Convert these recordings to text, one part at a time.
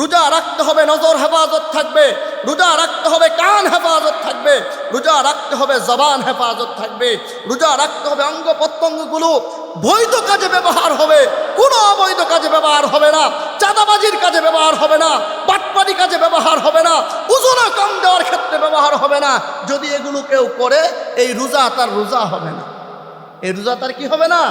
রোজা রাখতে হবে, নজর হেফাজত থাকবে। রোজা রাখতে হবে, কান হেফাজত থাকবে। রোজা রাখতে হবে, জবান হেফাজত থাকবে। রোজা রাখতে হবে, অঙ্গ প্রত্যঙ্গগুলো বৈধ কাজে ব্যবহার হবে, কোনো অবৈধ কাজে ব্যবহার হবে না। চাঁদাবাজির কাজে ব্যবহার হবে না, বাটপারি কাজে ব্যবহার হবে না, ওজনে কম দেওয়ার ক্ষেত্রে ব্যবহার হবে না। যদি এগুলো কেউ করে, এই রোজা তার রোজা হবে না। এই রোজা তার কি হবে না?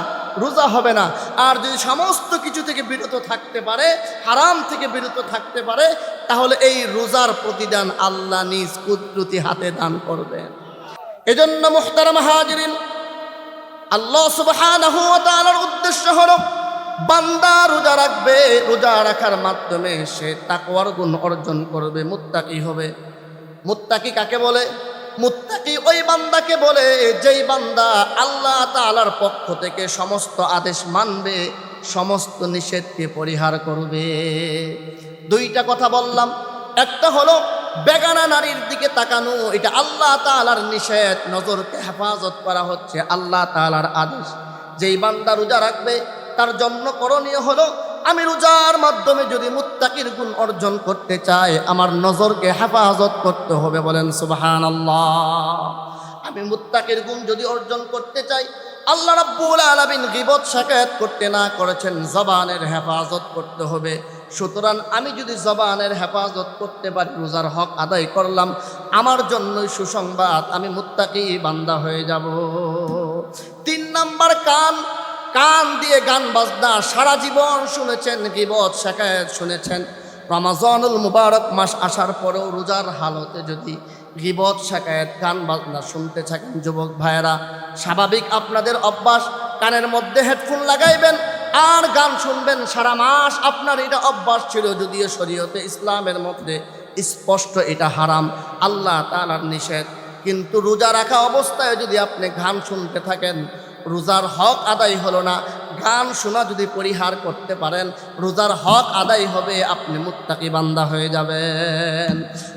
রোজা হবে না। আর যদি সমস্ত কিছু থেকে বিরত থাকতে পারে, হারাম থেকে বিরত থাকতে পারে, তাহলে এই রোজার প্রতিদান আল্লাহ নিজ কুদরতি হাতে দান করবেন। এজন্য মুহতারাম হাজিরিন, আল্লাহ সুবহানাহু ওয়া তাআলার উদ্দেশ্য হলো বান্দা রোজা রাখবে, রোজা রাখার মাধ্যমে সে তাকওয়ার গুণ অর্জন করবে, মুত্তাকি হবে। মুত্তাকি কাকে বলে? মুত্তাকি ওই বান্দাকে বলে যেই বান্দা আল্লাহ তাআলার পক্ষ থেকে সমস্ত আদেশ মানবে, সমস্ত নিষেধকে পরিহার করবে। দুইটা কথা বললাম, একটা হলো বেগানা নারীর দিকে তাকানো, এটা আল্লাহ তাআলার নিষেধ, নজরকে হেফাজত করা হচ্ছে আল্লাহ তাআলার আদেশ। যেই বান্দা রোজা রাখবে তার জন্য করণীয় হলো, আমি রোজার মাধ্যমে যদি মুত্তাকির গুণ অর্জন করতে চাই, আমার নজরকে হেফাজত করতে হবে। বলেন সুবহানাল্লাহ। আমি মুত্তাকির গুণ যদি অর্জন করতে চাই, আল্লাহ রাব্বুল আলামিন গীবত শাকায়াত করতে না করেছেন, জবানের হেফাজত করতে হবে। সুতরাং আমি যদি জবানের হেফাজত করতে পারি, রোজার হক আদায় করলাম, আমার জন্যই সুসংবাদ, আমি মুত্তাকি বান্দা হয়ে যাব। 3 নাম্বার, কান। কান দিয়ে গান বাজনা সারা জীবন শুনেছেন, গীবত শাকায়াত শুনেছেন। রমাজানুল মুবারক মাস আসার পরেও রোজার হালতে যদি গীবত শাকায়াত গান বাজনা শুনতে থাকেন, যুবক ভাইয়েরা, স্বাভাবিক আপনাদের অভ্যাস, কানের মধ্যে হেডফোন লাগাইবেন আর গান শুনবেন সারা মাস। আপনার এটা অভ্যাস ছিল, যদিও শরীয়তে ইসলামের মধ্যে স্পষ্ট এটা হারাম, আল্লাহ তাআলার নিষেধ। কিন্তু রোজা রাখা অবস্থায় যদি আপনি গান শুনতে থাকেন, রোজার হক আদায় হলো না। গান শোনা যদি পরিহার করতে পারেন, রোজার হক আদায় হবে, আপনি মুত্তাকি বান্দা হয়ে যাবেন।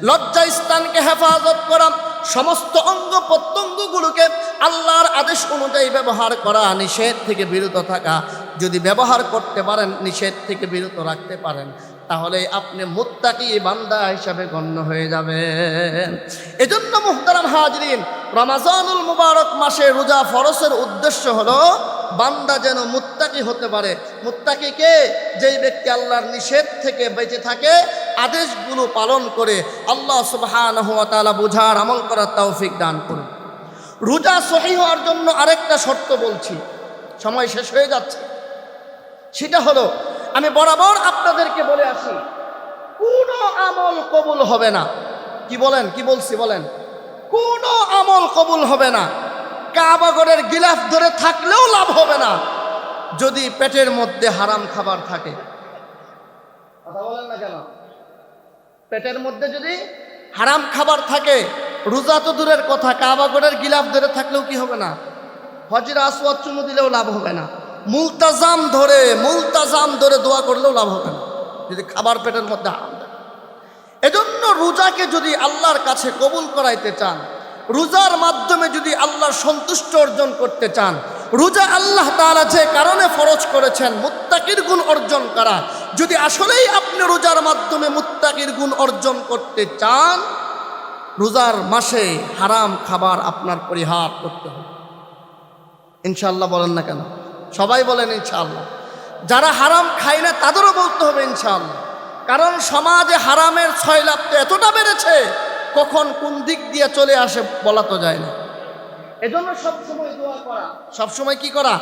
লজ্জা স্থানকে হেফাজত করা, সমস্ত অঙ্গ প্রত্যঙ্গগুলোকে আল্লাহর আদেশ অনুযায়ী ব্যবহার করা, নিষেধ থেকে বিরত থাকা, যদি ব্যবহার করতে পারেন, নিষেধ থেকে বিরত রাখতে পারেন, তাহলে আপনি মুত্তাকি বান্দা হিসাবে গণ্য হয়ে যাবেন। এজন্য মুহতারাম হাজিরিন, রমাজানুল মুবারক মাসে রোজা ফরজের উদ্দেশ্য হলো বান্দা যেন মুত্তাকি হতে পারে। মুত্তাকি কে? যেই ব্যক্তি আল্লাহর নিষেধ থেকে বেঁচে থাকে, আদেশগুলো পালন করে। আল্লাহ সুবহানাহু ওয়া তাআলা বুঝার, আমল করার তৌফিক দান করুন। রোজা সহিহ হওয়ার জন্য আরেকটা শর্ত বলছি, সময় শেষ হয়ে যাচ্ছে। সেটা হলো, আমি বরাবর আপনাদেরকে বলে আসি, কোনো আমল কবুল হবে না। কি বলেন? কি বলছি বলেন? কোনো আমল কবুল হবে না। কাবাগরের গিলাফ ধরে থাকলেও লাভ হবে না, যদি পেটের মধ্যে হারাম খাবার থাকে। কথা বলেন না কেন? পেটের মধ্যে যদি হারাম খাবার থাকে, রোজা তো দূরের কথা, কাবাগরের গিলাফ ধরে থাকলেও কি হবে না? হজরে আসওয়াদ চুমু দিলেও লাভ হবে না। মুলতাজাম ধরে দোয়া করলেও লাভ হবে না, যদি খাবার পেটের মধ্যে হারাম থাকে। এজন্য রোজাকে যদি আল্লাহর কাছে কবুল করাইতে চান, রোজার মাধ্যমে যদি আল্লাহর সন্তুষ্ট অর্জন করতে চান, রোজা আল্লাহ তাআলা যে কারণে ফরজ করেছেন, মুত্তাকির গুণ অর্জন করা, যদি আসলেই আপনি রোজার মাধ্যমে মুত্তাকির গুণ অর্জন করতে চান, রোজার মাসে হারাম খাবার আপনার পরিহার করতে হবে। ইনশাআল্লাহ বলেন না কেন? সবাই বলেন ইনশাআল্লাহ। যারা হারাম খায় না তাদেরও বলতে হবে ইনশাআল্লাহ। কারণ সমাজে হারামের ছয়লাভ তো এতটা বেড়েছে, কখন কোন দিক দিয়ে চলে আসে বলা তো যায় না। এজন্য সবসময় দোয়া করা, সবসময় কি করা?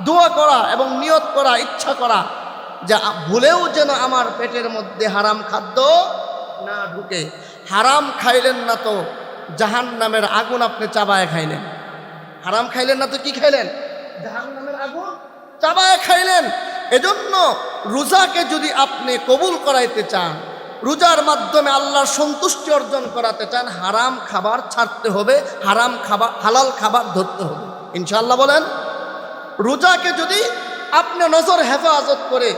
দোয়া করা এবং নিয়ত করা, ইচ্ছা করা, যে ভুলেও যেন আমার পেটের মধ্যে হারাম খাদ্য না ঢুকে। হারাম খাইলেন না তো জাহান্নামের আগুন আপনি চাবায় খাইলেন। হারাম খাইলেন না তো কি খাইলেন? জাহান্নামের আগুন চাবায় খাইলেন। এজন্য রোজাকে যদি আপনি কবুল করাইতে চান, রোজার মাধ্যমে আল্লাহর সন্তুষ্টি অর্জন করাতে চান, হারাম খাবার ছাড়তে হবে, হারাম খাবার, হালাল খাবার ধরতে হবে। ইনশাআল্লাহ বলেন। রোজাকে যদি আপনি নজর হেফাজত করে,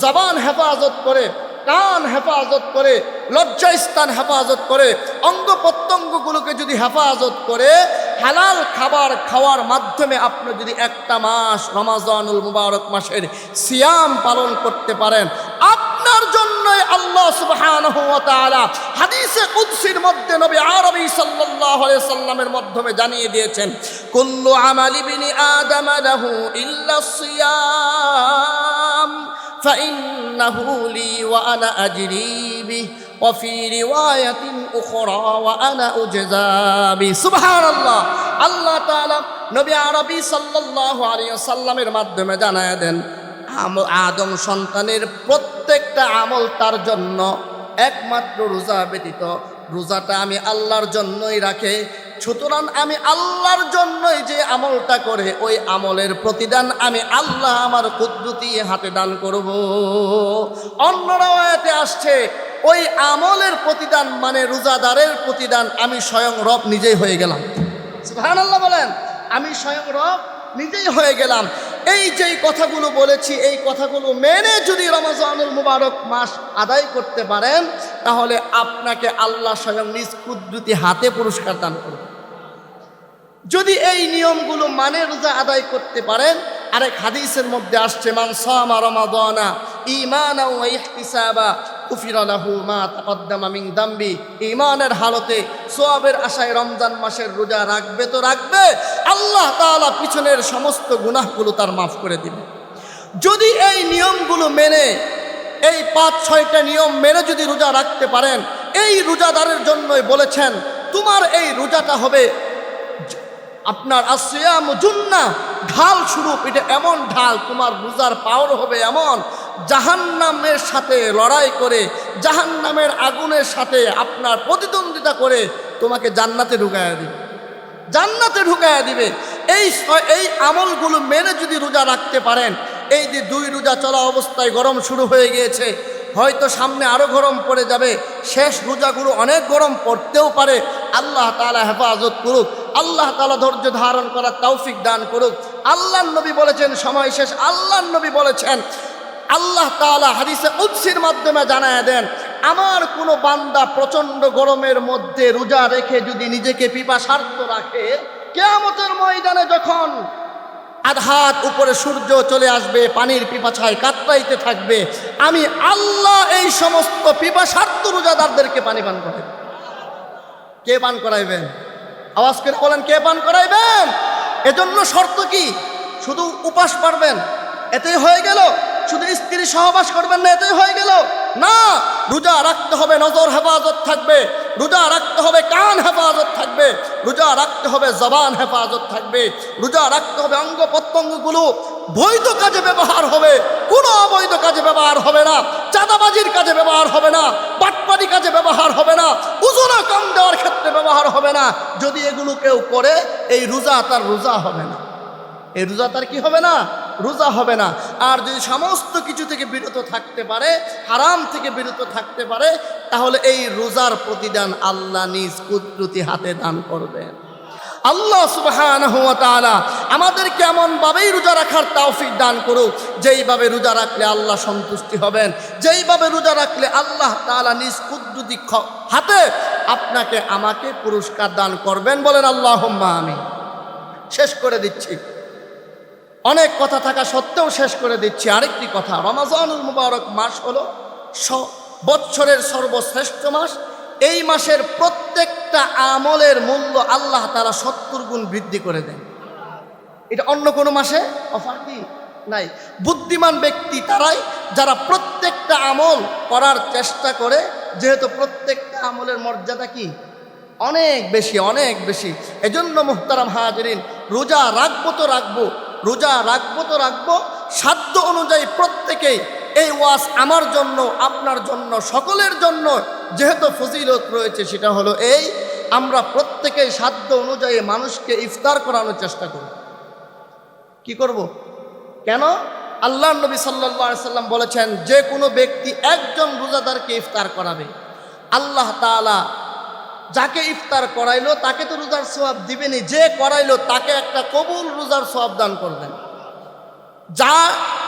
জবান হেফাজত করে, কান হেফাজত করে, লজ্জা স্থান হেফাজত করে, অঙ্গ প্রত্যঙ্গগুলোকে যদি হেফাজত করে, হালাল খাবার খাওয়ার মাধ্যমে আপনি যদি একটা মাস রমাজানুল মুবারক মাসের সিয়াম পালন করতে পারেন, আপনার আমার জন্যই আল্লাহ সুবহানাহু ওয়া তাআলা হাদিসে কুদসির মধ্যে নবী আরবী সাল্লাল্লাহু আলাইহি সাল্লামের মাধ্যমে জানিয়ে দিয়েছেন, কুল্লু আমালি ইবনি আদম লাহু ইল্লা সিয়াম ফাইন্নাহু লি ওয়া আনা আজরি বিহি ওয়া ফি রিওয়ায়াতিন উখরা ওয়া আনা উজজা বিহি। সুবহানাল্লাহ। আল্লাহ তাআলা নবী আরবী সাল্লাল্লাহু আলাইহি সাল্লামের মাধ্যমে জানায় দেন, আদম সন্তানের প্রত্যেকটা আমল তার জন্য, একমাত্র রোজা ব্যতীত। রোজাটা আমি আল্লাহর জন্যই রাখে, সুতরাং আমি আল্লাহর জন্যই যে আমলটা করে ওই আমলের প্রতিদান আমি আল্লাহ আমার কুদরতি হাতে দান করব। অন্য রাওয়ায়াতে আসছে ওই আমলের প্রতিদান মানে রোজাদারের প্রতিদান আমি স্বয়ং রব নিজেই হয়ে গেলাম। সুবহানাল্লাহ বলেন, আমি স্বয়ং রব নিজেই হয়ে গেলাম। এই যে কথাগুলো বলেছি, এই কথাগুলো মেনে যদি রমজানুল মুবারক মাস আদায় করতে পারেন, তাহলে আপনাকে আল্লাহ স্বয়ং নিজ কুদরতি হাতে পুরস্কার দান করবে। যদি এই নিয়মগুলো মানে রোজা আদায় করতে পারেন, আরেক হাদিসের মধ্যে আসছে, মান সামা রমাদানা ঈমানাও ওয়া ইহতিসাবা গুফিরা লাহু মা তাকদ্দামা মিন যামবি। ঈমানের হালতে সওয়াবের আশায় রমজান মাসের রোজা রাখবে তো রাখবে, আল্লাহ তাআলা পিছনের সমস্ত গুনাহগুলো তার মাফ করে দিবে। যদি এই নিয়মগুলো মেনে, এই 5-6টা নিয়ম মেনে যদি রোজা রাখতে পারেন, এই রোজাদারের জন্যই বলেছেন তোমার এই রোজাটা হবে আপনার আসিয়াম জুন্নাহ, ঢাল স্বরূপ। এটা এমন ঢাল, তোমার রোজার পাওয়ার হবে এমন, জাহান্নামের সাথে লড়াই করে, জাহান্নামের আগুনের সাথে আপনার প্রতিদ্বন্দ্বিতা করে তোমাকে জান্নাতে ঢুকাইয়া দিবে, জান্নাতে ঢুকাইয়া দিবে। এই আমলগুলো মেনে যদি রোজা রাখতে পারেন, এই যে 2 রোজা চলা অবস্থায় গরম শুরু হয়ে গিয়েছে, হয়তো সামনে আরো গরম পড়ে যাবে, শেষ রোজাগুলো অনেক গরম পড়তেও পারে। আল্লাহ তাআলা হেফাজত করুক, আল্লাহ তাআলা ধৈর্য ধারণ করার তৌফিক দান করুক। আল্লাহর নবী বলেছেন সময় শেষ। আল্লাহর নবী বলেছেন, আল্লাহ তাআলা হাদিসে কুদসির মাধ্যমে জানায় দেন, আমার কোনো বান্দা প্রচণ্ড গরমের মধ্যে রোজা রেখে যদি নিজেকে পিপাসার্ত রাখে, কিয়ামতের ময়দানে যখন আধাত উপরে সূর্য চলে আসবে, পানির পিপাসায় কাতরাইতে থাকবে, আমি আল্লাহ এই সমস্ত পিপাসার্ত রোজাদারদেরকে পানি পান করাই। কে পান করাইবেন? আওয়াজ করে বলেন, কে পান করাইবেন? এজন্য শর্ত কি? শুধু উপাস পারবেন এতেই হয়ে গেল? শুধু স্ত্রী সহবাস করবেন না এতেই হয়ে গেল? না, রোজা রাখতে হবে, নজর হেফাজত থাকবে, রোজা রাখতে হবে, কান হেফাজত থাকবে, রোজা রাখতে হবে, জবান হেফাজত থাকবে, রোজা রাখতে হবে, অঙ্গ প্রত্যঙ্গগুলো বৈধ কাজে ব্যবহার হবে, কোনো অবৈধ কাজে ব্যবহার হবে না, চাঁদাবাজির কাজে ব্যবহার হবে না, বাটপারি কাজে ব্যবহার হবে না, ওজনে কম দেওয়ার ক্ষেত্রে ব্যবহার হবে না। যদি এগুলো কেউ করে, এই রোজা তার রোজা হবে না, এই রোজা তার কি হবে না? রোজা হবে না। আর যদি সমস্ত কিছু থেকে বিরত থাকতে পারে, হারাম থেকে বিরত থাকতে পারে, তাহলে এই রোজার প্রতিদান আল্লাহ নিজ কুদরতি হাতে দান করবেন। আল্লাহ সুবহানাহু ওয়া তাআলা আমাদেরকে এমনভাবেই রোজা রাখার তৌফিক দান করুক, যেইভাবে রোজা রাখলে আল্লাহ সন্তুষ্টি হবেন, যেইভাবে রোজা রাখলে আল্লাহ তাআলা নিজ কুদরতি হাতে আপনাকে আমাকে পুরস্কার দান করবেন। বলেন আল্লাহুম্মা আমিন। শেষ করে দিচ্ছি, অনেক কথা থাকা সত্ত্বেও শেষ করে দিচ্ছি আরেকটি কথা। রমজানুল মুবারক মাস হলো বৎসরের সর্বশ্রেষ্ঠ মাস। এই মাসের প্রত্যেকটা আমলের মূল্য আল্লাহ তাআলা 70 গুণ বৃদ্ধি করে দেন। এটা অন্য কোনো মাসে অফার কি নাই। বুদ্ধিমান ব্যক্তি তারাই যারা প্রত্যেকটা আমল করার চেষ্টা করে, যেহেতু প্রত্যেকটা আমলের মর্যাদা কি অনেক বেশি, অনেক বেশি। এজন্য মুহতারাম হাজিরিন, রোজা রাখবো তো রাখবো, রোজা রাখবো তো রাখবো, সাধ্য অনুযায়ী প্রত্যেকেই। এই ওয়াজ আমার জন্য, আপনার জন্য, সকলের জন্য যেহেতু ফজিলত রয়েছে, সেটা হলো এই, আমরা প্রত্যেকেই সাধ্য অনুযায়ী মানুষকে ইফতার করানোর চেষ্টা করব। কি করব? কেন? আল্লাহর নবী সাল্লাল্লাহু আলাইহি সাল্লাম বলেছেন, যে কোনো ব্যক্তি একজন রোজাদারকে ইফতার করাবে, আল্লাহ তাআলা যাকে ইফতার করাইলো তাকে তো রোজার সওয়াব দিবেনই, যে করাইলো তাকে একটা কবুল রোজার সওয়াব দান করবেন।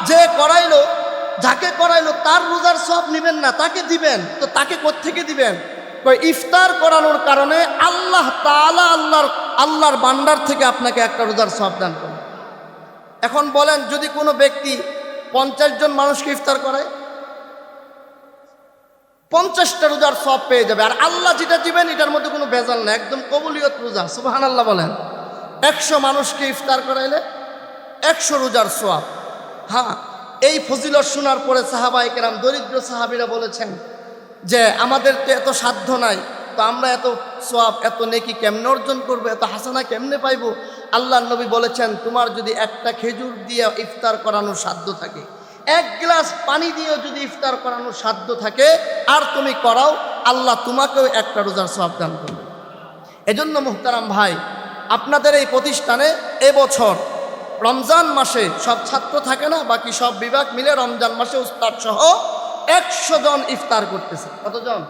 যে করাইলো, যাকে করাইলো তার রোজার সওয়াব নেবেন না, তাকে দিবেন। তো তাকে কোত্থেকে দিবেন? ইফতার করানোর কারণে আল্লাহ তাআলা আল্লাহর ভান্ডার থেকে আপনাকে একটা রোজার সওয়াব দান করবেন। এখন বলেন, যদি কোনো ব্যক্তি 50 জন মানুষকে ইফতার করায়, 50টা রোজার সব পেয়ে যাবে। আর আল্লাহ যেটা দিবেন এটার মধ্যে কোনো ভেজাল না, একদম কবুলিয়ত রোজা। সুবহানাল্লাহ বলেন। 100 মানুষকে ইফতার করাইলে 100 রোজার সোয়াব। হ্যাঁ, এই ফজিলত শোনার পরে সাহাবায়ে কেরাম, দরিদ্র সাহাবীরা বলেছেন যে আমাদের তো এত সাধ্য নাই, তো আমরা এত সোয়াব এত নেকি কেমনে অর্জন করবো, এত হাসানা কেমনে পাইবো? আল্লাহর নবী বলেছেন, তোমার যদি একটা খেজুর দিয়ে ইফতার করানোর সাধ্য থাকে, 1 গ্লাস পানি দিয়েও যদি ইফতার করানোর সাধ্য থাকে, আর তুমি করাও, আল্লাহ তোমাকেও একটা রোজার সোয়াব দান করবে। এজন্য মুহতারাম ভাই, আপনাদের এই প্রতিষ্ঠানে এবছর রমজান মাসে সব ছাত্র থাকে না, বাকি সব বিভাগ মিলে রমজান মাসে উস্তাদ সহ 100 জন ইফতার করতেছে। কতজন?